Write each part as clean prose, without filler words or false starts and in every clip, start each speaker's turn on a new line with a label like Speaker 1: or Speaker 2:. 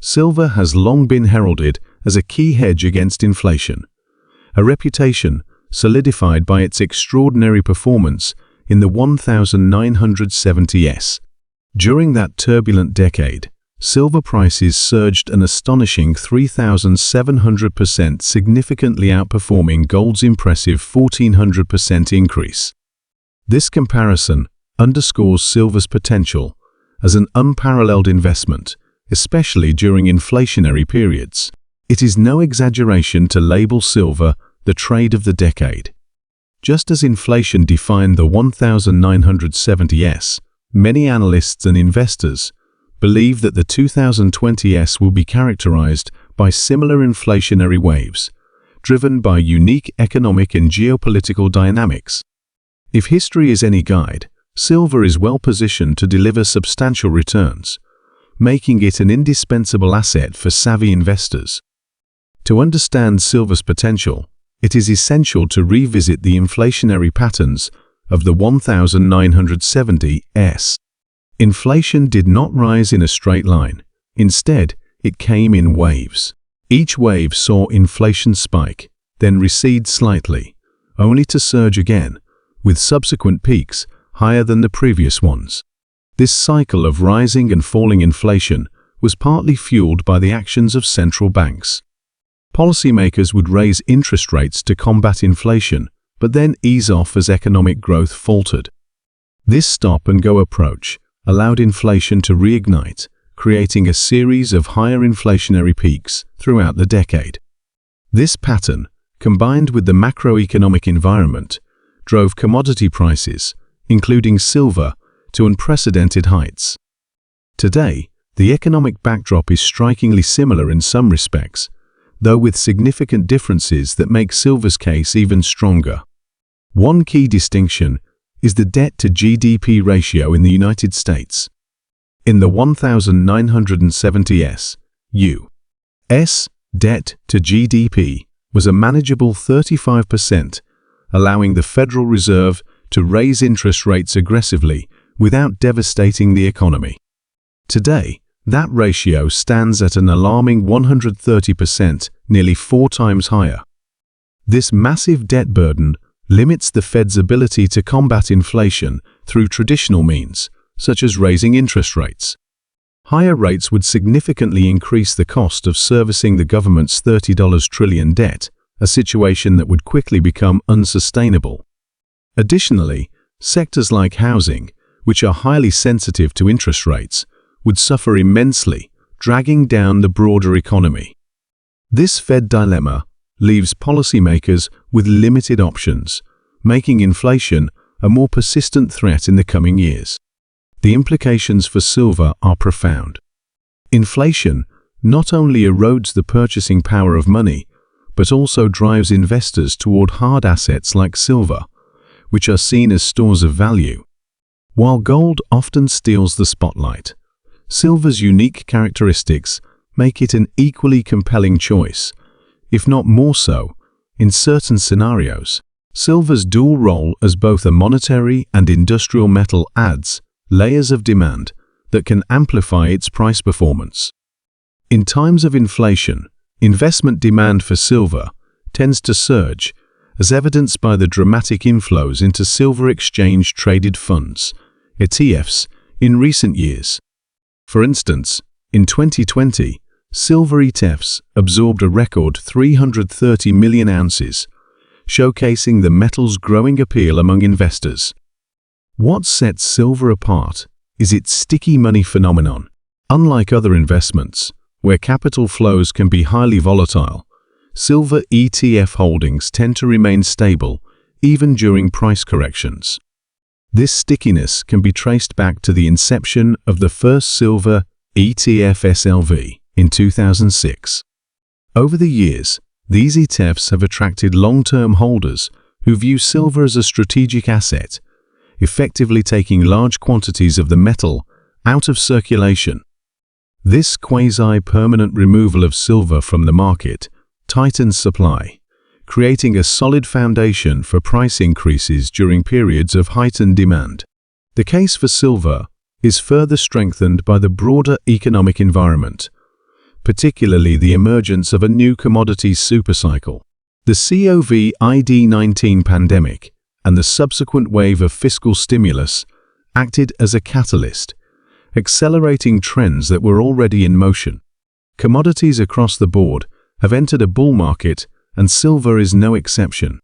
Speaker 1: silver has long been heralded as a key hedge against inflation, a reputation solidified by its extraordinary performance in the 1970s. During that turbulent decade, silver prices surged an astonishing 3,700%, significantly outperforming gold's impressive 1,400% increase. This comparison underscores silver's potential as an unparalleled investment, especially during inflationary periods. It is no exaggeration to label silver the trade of the decade. Just as inflation defined the 1970s, many analysts and investors believe that the 2020s will be characterized by similar inflationary waves, driven by unique economic and geopolitical dynamics. If history is any guide, silver is well positioned to deliver substantial returns, making it an indispensable asset for savvy investors. To understand silver's potential, it is essential to revisit the inflationary patterns of the 1970s. Inflation did not rise in a straight line. Instead, it came in waves. Each wave saw inflation spike, then recede slightly, only to surge again, with subsequent peaks higher than the previous ones. This cycle of rising and falling inflation was partly fueled by the actions of central banks. Policymakers would raise interest rates to combat inflation, but then ease off as economic growth faltered. This stop-and-go approach allowed inflation to reignite, creating a series of higher inflationary peaks throughout the decade. This pattern, combined with the macroeconomic environment, drove commodity prices, including silver, to unprecedented heights. Today, the economic backdrop is strikingly similar in some respects, though with significant differences that make silver's case even stronger. One key distinction is the debt-to-GDP ratio in the United States. In the 1970s, U.S. debt to GDP was a manageable 35%, allowing the Federal Reserve to raise interest rates aggressively without devastating the economy. Today, that ratio stands at an alarming 130%, nearly 4 times higher. This massive debt burden limits the Fed's ability to combat inflation through traditional means, such as raising interest rates. Higher rates would significantly increase the cost of servicing the government's $30 trillion debt, a situation that would quickly become unsustainable. Additionally, sectors like housing, which are highly sensitive to interest rates, would suffer immensely, dragging down the broader economy. This Fed dilemma leaves policymakers with limited options, making inflation a more persistent threat in the coming years. The implications for silver are profound. Inflation not only erodes the purchasing power of money, but also drives investors toward hard assets like silver, which are seen as stores of value. While gold often steals the spotlight, silver's unique characteristics make it an equally compelling choice, if not more so, in certain scenarios. Silver's dual role as both a monetary and industrial metal adds layers of demand that can amplify its price performance. In times of inflation, investment demand for silver tends to surge, as evidenced by the dramatic inflows into silver exchange-traded funds, ETFs, in recent years. For instance, in 2020, silver ETFs absorbed a record 330 million ounces, showcasing the metal's growing appeal among investors. What sets silver apart is its sticky money phenomenon. Unlike other investments, where capital flows can be highly volatile, silver ETF holdings tend to remain stable even during price corrections. This stickiness can be traced back to the inception of the first silver ETF SLV in 2006. Over the years, these ETFs have attracted long-term holders who view silver as a strategic asset, effectively taking large quantities of the metal out of circulation. This quasi-permanent removal of silver from the market tightens supply, creating a solid foundation for price increases during periods of heightened demand. The case for silver is further strengthened by the broader economic environment. particularly the emergence of a new commodities supercycle. The COVID-19 pandemic and the subsequent wave of fiscal stimulus acted as a catalyst, accelerating trends that were already in motion. Commodities across the board have entered a bull market, and silver is no exception.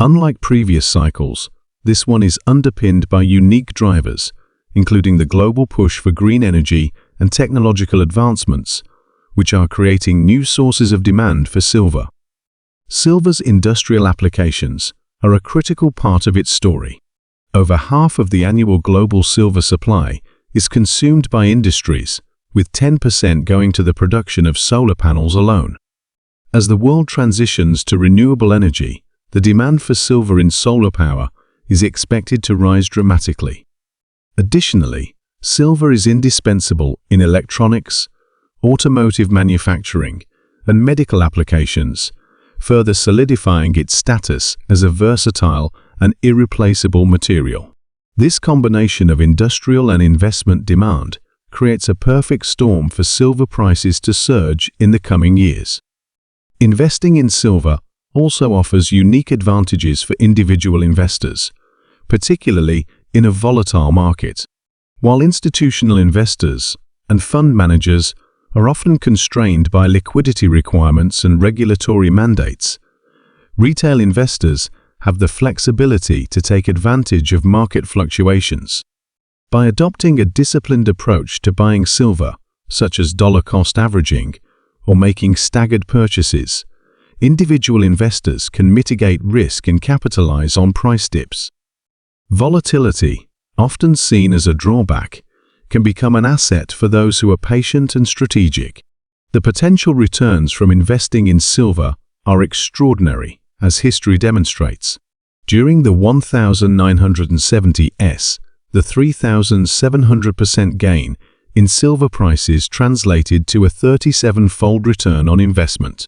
Speaker 1: Unlike previous cycles, this one is underpinned by unique drivers, including the global push for green energy and technological advancements, which are creating new sources of demand for silver. Silver's industrial applications are a critical part of its story. Over half of the annual global silver supply is consumed by industries, with 10% going to the production of solar panels alone. As the world transitions to renewable energy, the demand for silver in solar power is expected to rise dramatically. Additionally, silver is indispensable in electronics, automotive manufacturing, and medical applications, further solidifying its status as a versatile and irreplaceable material. This combination of industrial and investment demand creates a perfect storm for silver prices to surge in the coming years. Investing in silver also offers unique advantages for individual investors, particularly in a volatile market. While institutional investors and fund managers are often constrained by liquidity requirements and regulatory mandates, retail investors have the flexibility to take advantage of market fluctuations. By adopting a disciplined approach to buying silver, such as dollar-cost averaging or making staggered purchases, individual investors can mitigate risk and capitalize on price dips. Volatility, often seen as a drawback, can become an asset for those who are patient and strategic. The potential returns from investing in silver are extraordinary, as history demonstrates. During the 1970s, the 3,700% gain in silver prices translated to a 37-fold return on investment.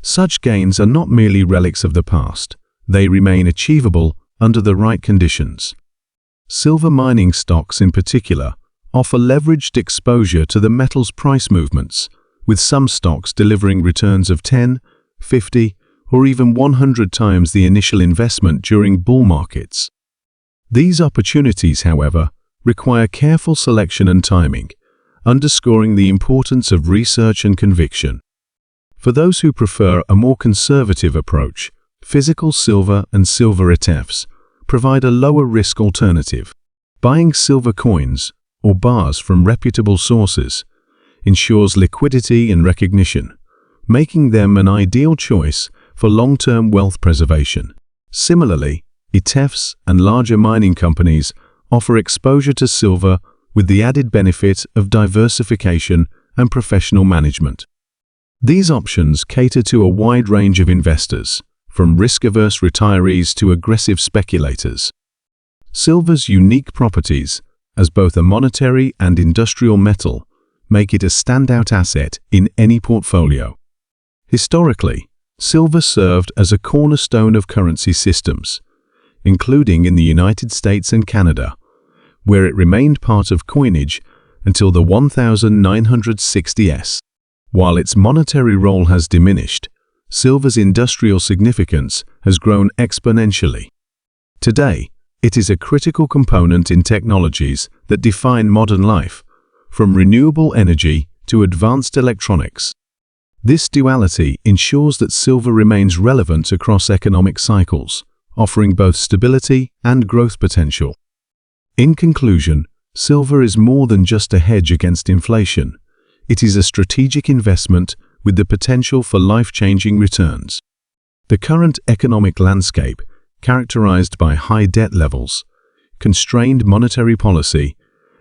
Speaker 1: Such gains are not merely relics of the past, they remain achievable under the right conditions. Silver mining stocks in particular offer leveraged exposure to the metal's price movements, with some stocks delivering returns of 10, 50, or even 100 times the initial investment during bull markets. These opportunities, however, require careful selection and timing, underscoring the importance of research and conviction. For those who prefer a more conservative approach, physical silver and silver ETFs provide a lower-risk alternative. Buying silver coins or bars from reputable sources ensures liquidity and recognition, making them an ideal choice for long-term wealth preservation. Similarly, ETFs and larger mining companies offer exposure to silver with the added benefit of diversification and professional management. These options cater to a wide range of investors, from risk-averse retirees to aggressive speculators. Silver's unique properties, as both a monetary and industrial metal, make it a standout asset in any portfolio. Historically, silver served as a cornerstone of currency systems, including in the United States and Canada, where it remained part of coinage until the 1960s. While its monetary role has diminished, silver's industrial significance has grown exponentially. Today, it is a critical component in technologies that define modern life, from renewable energy to advanced electronics. This duality ensures that silver remains relevant across economic cycles, offering both stability and growth potential. In conclusion, silver is more than just a hedge against inflation. It is a strategic investment with the potential for life-changing returns. The current economic landscape, characterized by high debt levels, constrained monetary policy,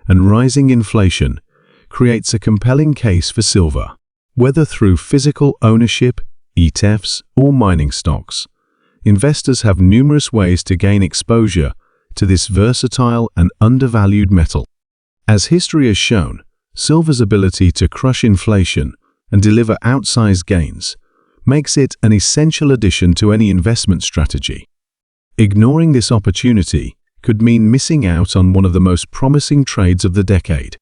Speaker 1: and rising inflation, creates a compelling case for silver. Whether through physical ownership, ETFs, or mining stocks, investors have numerous ways to gain exposure to this versatile and undervalued metal. As history has shown, silver's ability to crush inflation and deliver outsized gains makes it an essential addition to any investment strategy. Ignoring this opportunity could mean missing out on one of the most promising trades of the decade.